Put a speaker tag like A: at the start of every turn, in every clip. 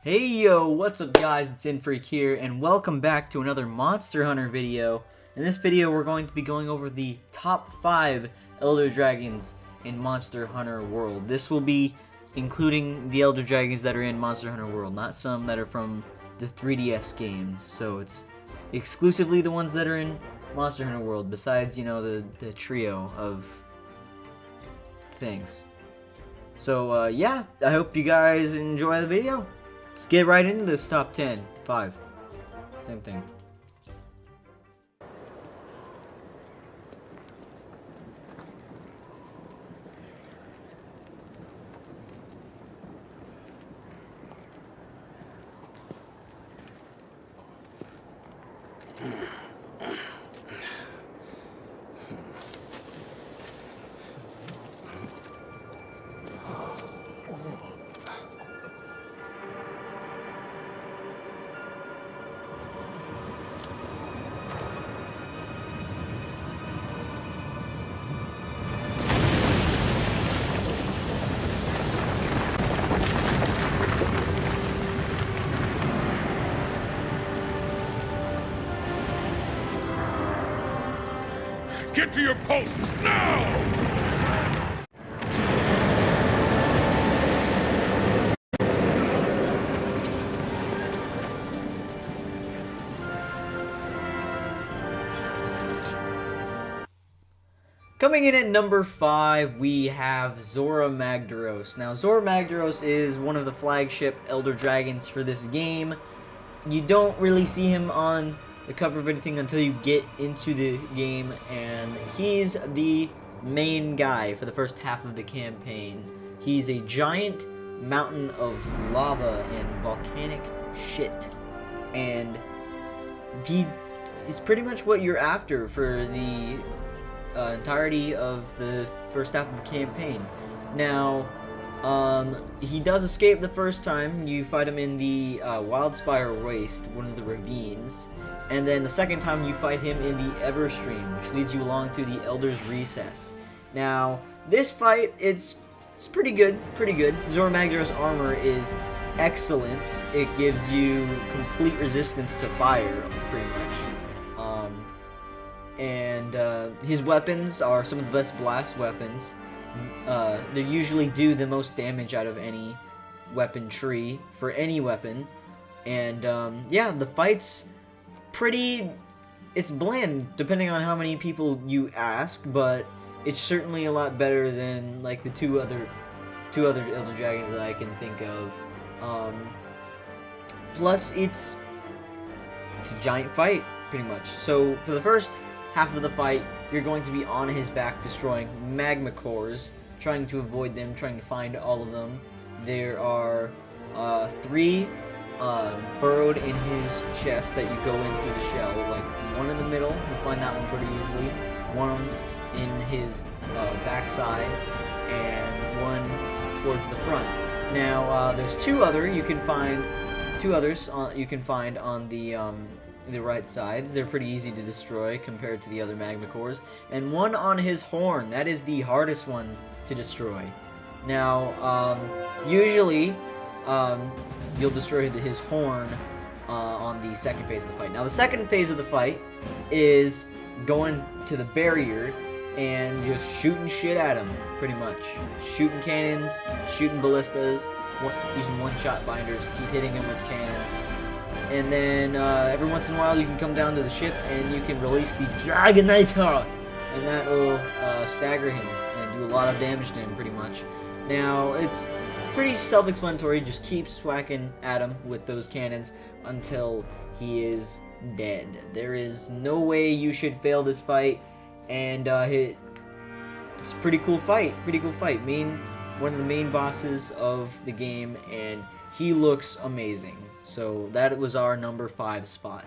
A: Hey yo, what's up guys, it's InFreak here, and welcome back to another Monster Hunter video. In this video we're going to be going over the top 5 Elder Dragons in Monster Hunter World. This will be including the Elder Dragons that are in Monster Hunter World, not some that are from the 3DS games. So it's exclusively the ones that are in Monster Hunter World, besides, you know, the trio of things. So yeah, I hope you guys enjoy the video. Let's get right into this top 10. 5. Same thing.
B: Get to your posts now!
A: Coming in at number 5, we have Zorah Magdaros. Now, Zorah Magdaros is one of the flagship Elder Dragons for this game. You don't really see him on the cover of anything until you get into the game, and he's the main guy for the first half of the campaign. He's a giant mountain of lava and volcanic shit, and he is pretty much what you're after for the entirety of the first half of the campaign. Now, he does escape the first time. You fight him in the Wildspire Waste, one of the ravines. And then the second time you fight him in the Everstream, which leads you along to the Elder's Recess. Now, this fight, it's pretty good, Zorah Magdaros' armor is excellent. It gives you complete resistance to fire, pretty much. His weapons are some of the best blast weapons. They usually do the most damage out of any weapon tree for any weapon. And yeah, the fight's it's bland depending on how many people you ask, but it's certainly a lot better than like the two other Elder Dragons that I can think of. Plus it's a giant fight, pretty much. So for the first half of the fight, you're going to be on his back destroying magma cores, trying to avoid them, trying to find all of them. There are 3 burrowed in his chest that you go in through the shell, like one in the middle, you'll find that one pretty easily, one in his backside, and one towards the front. Now, there's two others you can find on the right sides. They're pretty easy to destroy compared to the other magma cores, and one on his horn. That is the hardest one to destroy. Now, usually, you'll destroy his horn on the second phase of the fight. Now, the second phase of the fight is going to the barrier and just shooting shit at him, pretty much. Shooting cannons, shooting ballistas, using one-shot binders to keep hitting him with cannons. And then, every once in a while, you can come down to the ship and you can release the Dragonator, and that will stagger him and do a lot of damage to him, pretty much. Now, it's pretty self-explanatory. Just keep swacking at him with those cannons until he is dead. There is no way you should fail this fight, and it's a pretty cool fight. One of the main bosses of the game, and he looks amazing. So that was our number 5 spot.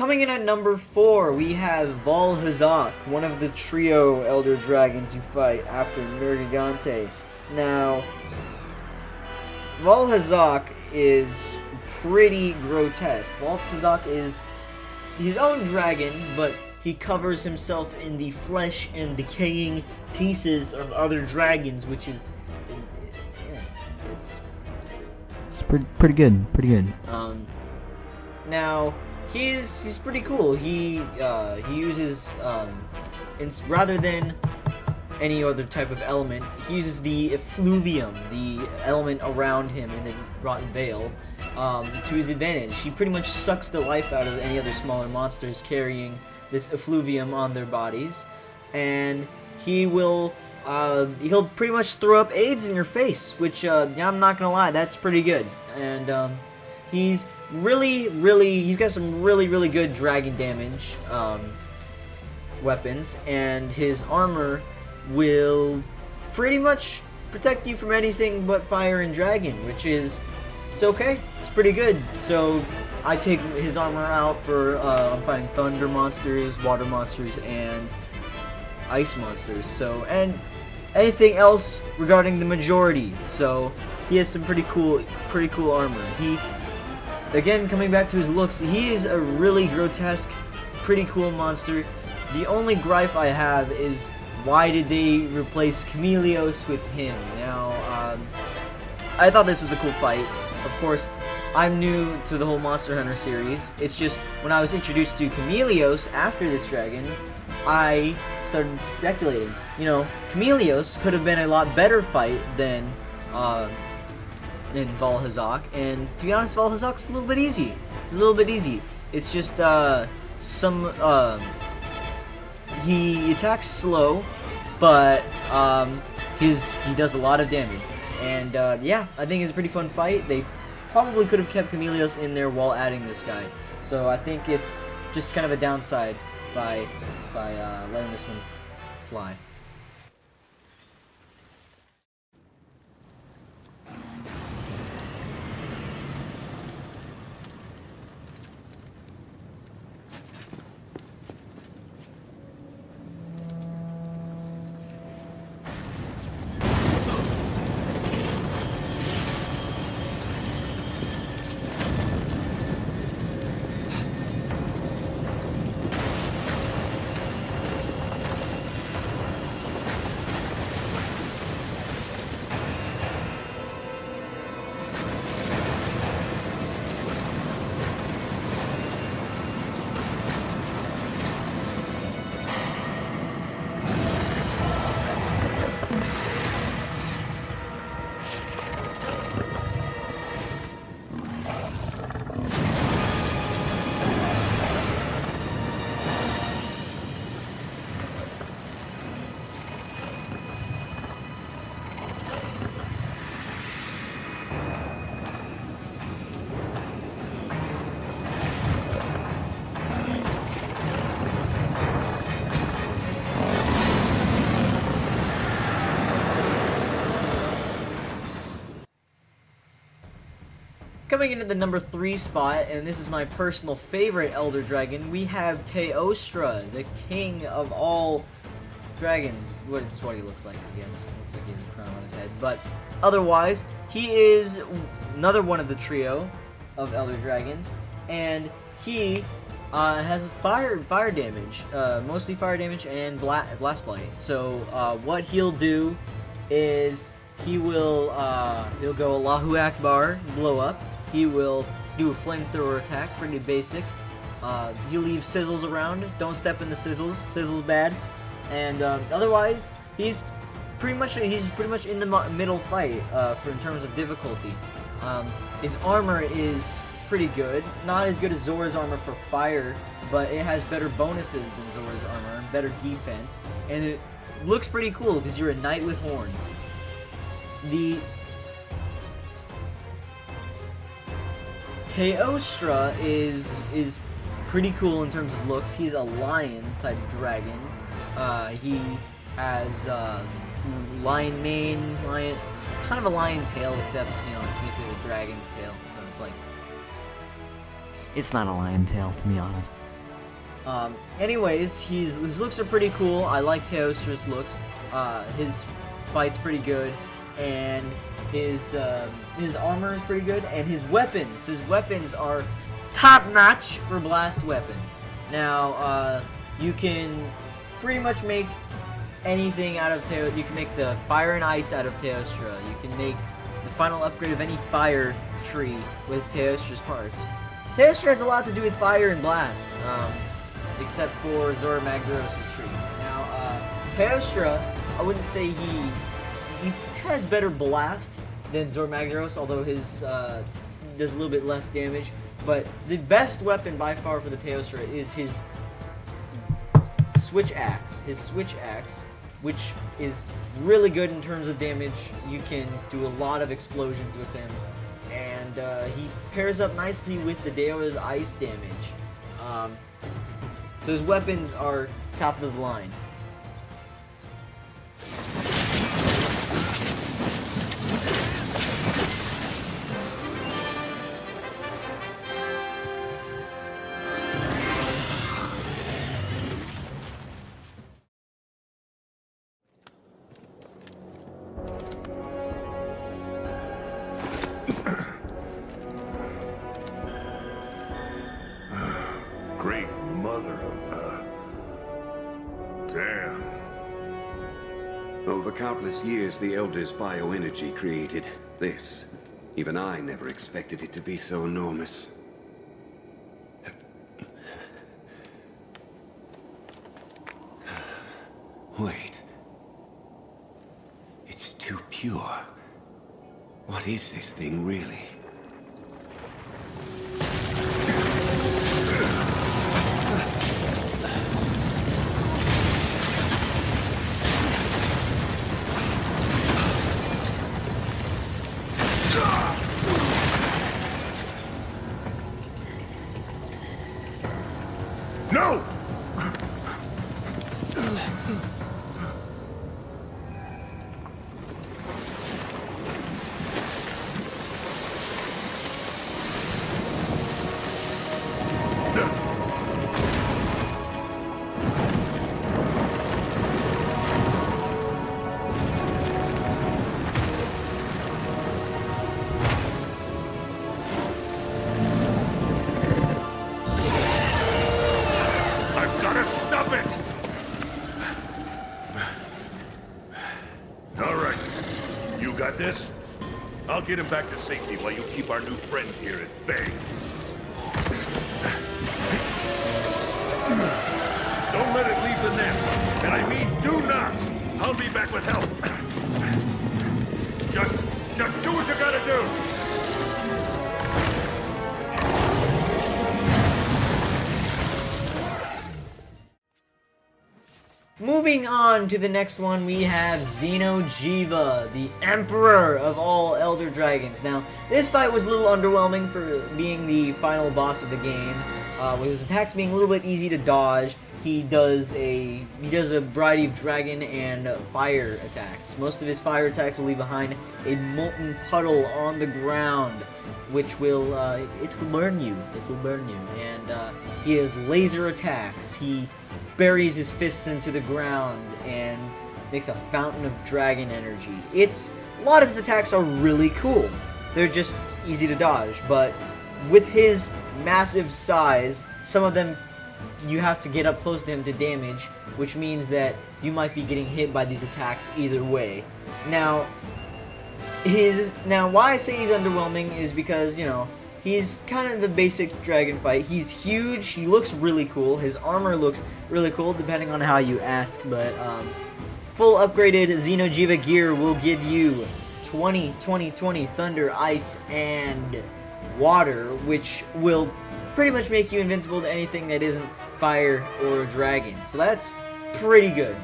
A: coming in at number 4, we have Deviljho, one of the trio Elder Dragons you fight after Nergigante. Now, Deviljho is pretty grotesque. Deviljho is his own dragon, but he covers himself in the flesh and decaying pieces of other dragons, which is
C: it's pretty good.
A: Now he's pretty cool. He uses rather than any other type of element, he uses the effluvium, the element around him in the rotten veil, to his advantage. He pretty much sucks the life out of any other smaller monsters carrying this effluvium on their bodies, and he'll pretty much throw up AIDS in your face, which I'm not gonna lie, that's pretty good. And he's got some really good dragon damage weapons, and his armor will pretty much protect you from anything but fire and dragon, which is, it's okay, it's pretty good. So I take his armor out for I'm fighting thunder monsters, water monsters, and ice monsters. So, and anything else regarding the majority. So he has some pretty cool armor. He, again, coming back to his looks, he is a really grotesque, pretty cool monster. The only gripe I have is, why did they replace Chameleos with him? Now, I thought this was a cool fight. Of course, I'm new to the whole Monster Hunter series. It's just, when I was introduced to Chameleos after this dragon, I started speculating. You know, Chameleos could have been a lot better fight than Deviljho, and to be honest, Deviljho's a little bit easy. It's just he attacks slow, but he does a lot of damage. And yeah, I think it's a pretty fun fight. They probably could have kept Chameleos in there while adding this guy. So I think it's just kind of a downside by letting this one fly. Coming into the number 3 spot, and this is my personal favorite Elder Dragon, we have Teostra, the king of all dragons. It's what he looks like. Looks like he has a crown on his head. But otherwise, he is another one of the trio of Elder Dragons, and he has fire damage, mostly fire damage and blast blight. So what he'll do is he'll go Allahu Akbar, blow up. He will do a flamethrower attack, pretty basic. He'll leave sizzles around. Don't step in the sizzles. Sizzles bad. And otherwise, he's pretty much in the middle fight in terms of difficulty. His armor is pretty good. Not as good as Zora's armor for fire, but it has better bonuses than Zora's armor, better defense, and it looks pretty cool because you're a knight with horns. The Teostra is pretty cool in terms of looks. He's a lion type dragon. He has lion mane, kind of a lion tail, except it's a dragon's tail. So it's like, it's not a lion tail, to be honest. Anyways, his looks are pretty cool. I like Teostra's looks. His fight's pretty good, and his armor is pretty good, and his weapons are top notch for blast weapons. Now, you can pretty much make anything out of You can make the fire and ice out of Teostra. You can make the final upgrade of any fire tree with Teostra's parts. Teostra has a lot to do with fire and blast, except for Zora Magdaros' tree. Now, Teostra, I wouldn't say he has better blast than Zora Magdaros, although his does a little bit less damage. But the best weapon by far for the Teostra is his switch axe. Which is really good in terms of damage. You can do a lot of explosions with him, and he pairs up nicely with the Deo's ice damage. So his weapons are top of the line.
B: Great mother of... damn.
D: Over countless years, the Elder's bioenergy created this. Even I never expected it to be so enormous. Wait. It's too pure. What is this thing, really?
B: No! Got this? I'll get him back to safety while you keep our new friend here at bay. Don't let it leave the nest. And I mean do not! I'll be back with help. Just do what you gotta do!
A: Moving on to the next one, we have Deviljho, the Emperor of all Elder Dragons. Now, this fight was a little underwhelming for being the final boss of the game, with his attacks being a little bit easy to dodge. He does a variety of dragon and fire attacks. Most of his fire attacks will leave behind a molten puddle on the ground, which will it will burn you. It will burn you. And he has laser attacks. He buries his fists into the ground and makes a fountain of dragon energy. A lot of his attacks are really cool. They're just easy to dodge, but with his massive size, some of them you have to get up close to him to damage, which means that you might be getting hit by these attacks either way. Now why I say he's underwhelming is because, you know, he's kind of the basic dragon fight. He's huge, he looks really cool, his armor looks really cool depending on how you ask, but full upgraded Deviljho gear will give you 20 thunder, ice, and water, which will pretty much make you invincible to anything that isn't fire or dragon. So that's pretty good,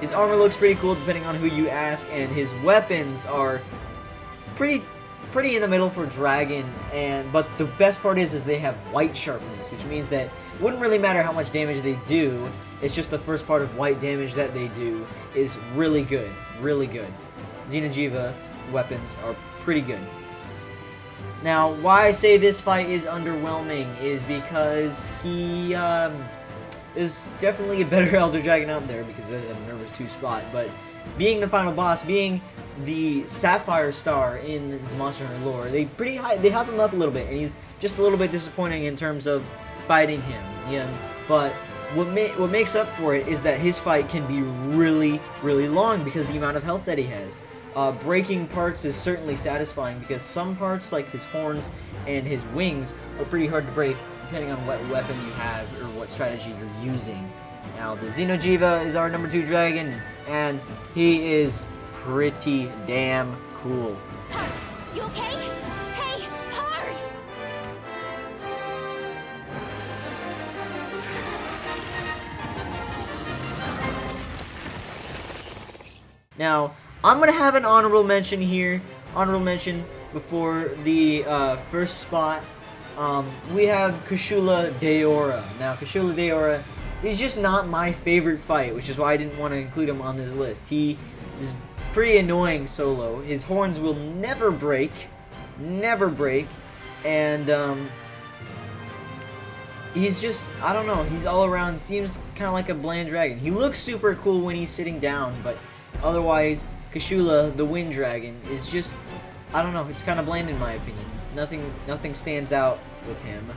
A: his armor looks pretty cool depending on who you ask, and his weapons are pretty in the middle for dragon, but the best part is they have white sharpness, which means that it wouldn't really matter how much damage they do. It's just the first part of white damage that they do is really good. Deviljho weapons are pretty good. Now, why I say this fight is underwhelming is because he is definitely a better Elder Dragon out there because of a number 2 spot. But being the final boss, being the Sapphire Star in the Monster Hunter lore, they hype him up a little bit, and he's just a little bit disappointing in terms of fighting him. Yeah, but what makes up for it is that his fight can be really, really long because of the amount of health that he has. Breaking parts is certainly satisfying because some parts, like his horns and his wings, are pretty hard to break depending on what weapon you have or what strategy you're using. Now, the Xeno'jiiva is our number 2 dragon, and he is pretty damn cool.
E: You okay? Hey, hard!
A: Now, I'm gonna have an honorable mention here. Honorable mention before the first spot. We have Kashula Daora. Now, Kashula Daora is just not my favorite fight, which is why I didn't want to include him on this list. He is pretty annoying solo. His horns will never break, and he's just, I don't know, he's all around, seems kind of like a bland dragon. He looks super cool when he's sitting down, but otherwise, Kashula, the Wind Dragon, is just, I don't know, it's kind of bland in my opinion. Nothing stands out with him.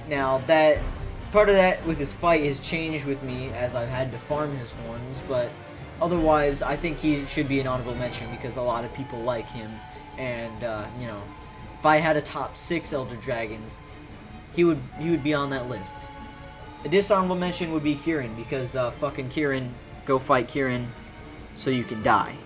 A: Now, that part of that with his fight has changed with me as I've had to farm his horns, but otherwise, I think he should be an honorable mention because a lot of people like him, and, you know, if I had a top 6 Elder Dragons, he would be on that list. A dishonorable mention would be Kirin, because, fucking Kirin, go fight Kirin so you can die.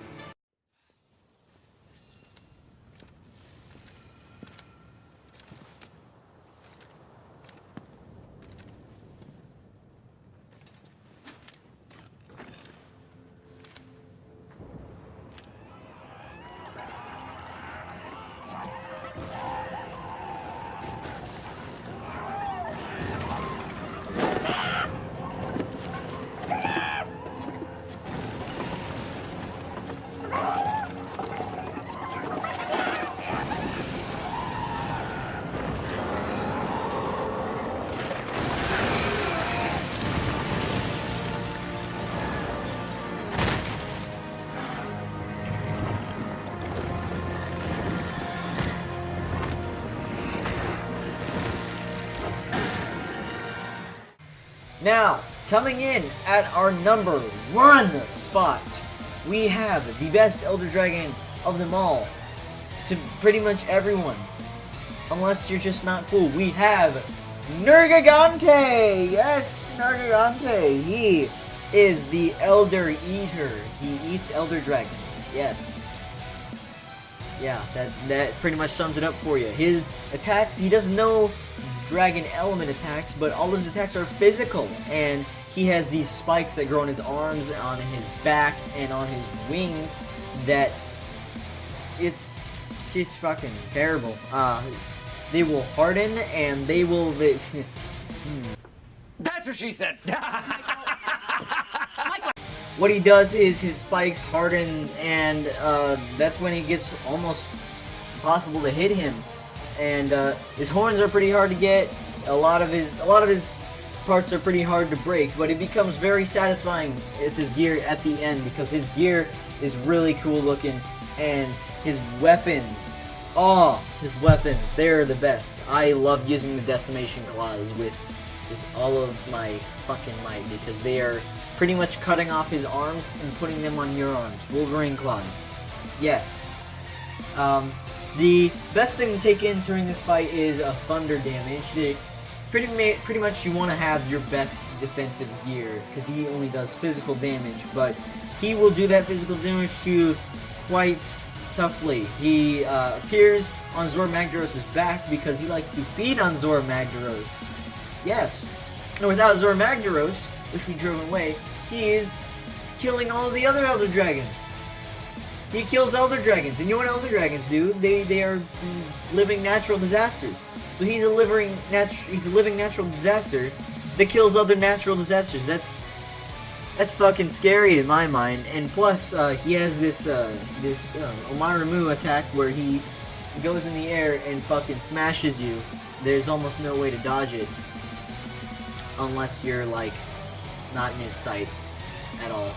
A: Now, coming in at our number 1 spot, we have the best Elder Dragon of them all, to pretty much everyone, unless you're just not cool. We have Nergigante! Yes, Nergigante! He is the Elder Eater. He eats Elder Dragons. Yes. Yeah, that pretty much sums it up for you. His attacks, he doesn't know dragon element attacks, but all of his attacks are physical, and he has these spikes that grow on his arms, on his back, and on his wings that it's fucking terrible. They will harden, and they will...
F: That's what she said!
A: What he does is his spikes harden, and that's when it gets almost impossible to hit him. And his horns are pretty hard to get. A lot of his parts are pretty hard to break, but it becomes very satisfying with his gear at the end because his gear is really cool looking, and his weapons, they're the best. I love using the decimation claws with all of my fucking might because they are pretty much cutting off his arms and putting them on your arms. Wolverine claws. Yes. The best thing to take in during this fight is a thunder damage. Pretty much you want to have your best defensive gear because he only does physical damage, but he will do that physical damage to you quite toughly. He appears on Zora Magdaros' back because he likes to feed on Zora Magdaros. Yes. And without Zora Magdaros, which we drove away, he is killing all of the other Elder Dragons. He kills Elder Dragons, and you know what Elder Dragons do? They are living natural disasters. So he's a living natural disaster that kills other natural disasters. That's fucking scary in my mind. And plus, he has this Omaramu attack where he goes in the air and fucking smashes you, there's almost no way to dodge it. Unless you're, like, not in his sight at all.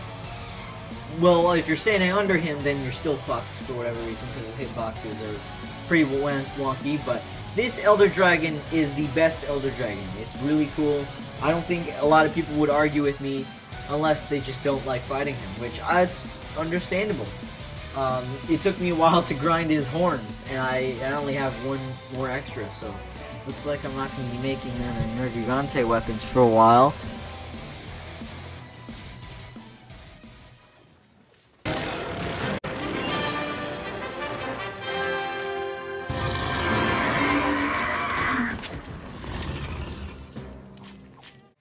A: Well, if you're standing under him, then you're still fucked for whatever reason, because the hitboxes are pretty wonky, but this Elder Dragon is the best Elder Dragon. It's really cool. I don't think a lot of people would argue with me unless they just don't like fighting him, which it's understandable. It took me a while to grind his horns, and I only have one more extra, so looks like I'm not going to be making Nergigante weapons for a while.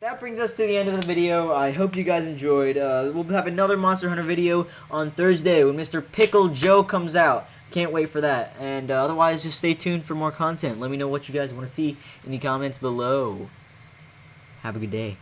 A: That brings us to the end of the video. I hope you guys enjoyed. We'll have another Monster Hunter video on Thursday when Mr. Pickle Joe comes out. Can't wait for that. And otherwise, just stay tuned for more content. Let me know what you guys want to see in the comments below. Have a good day.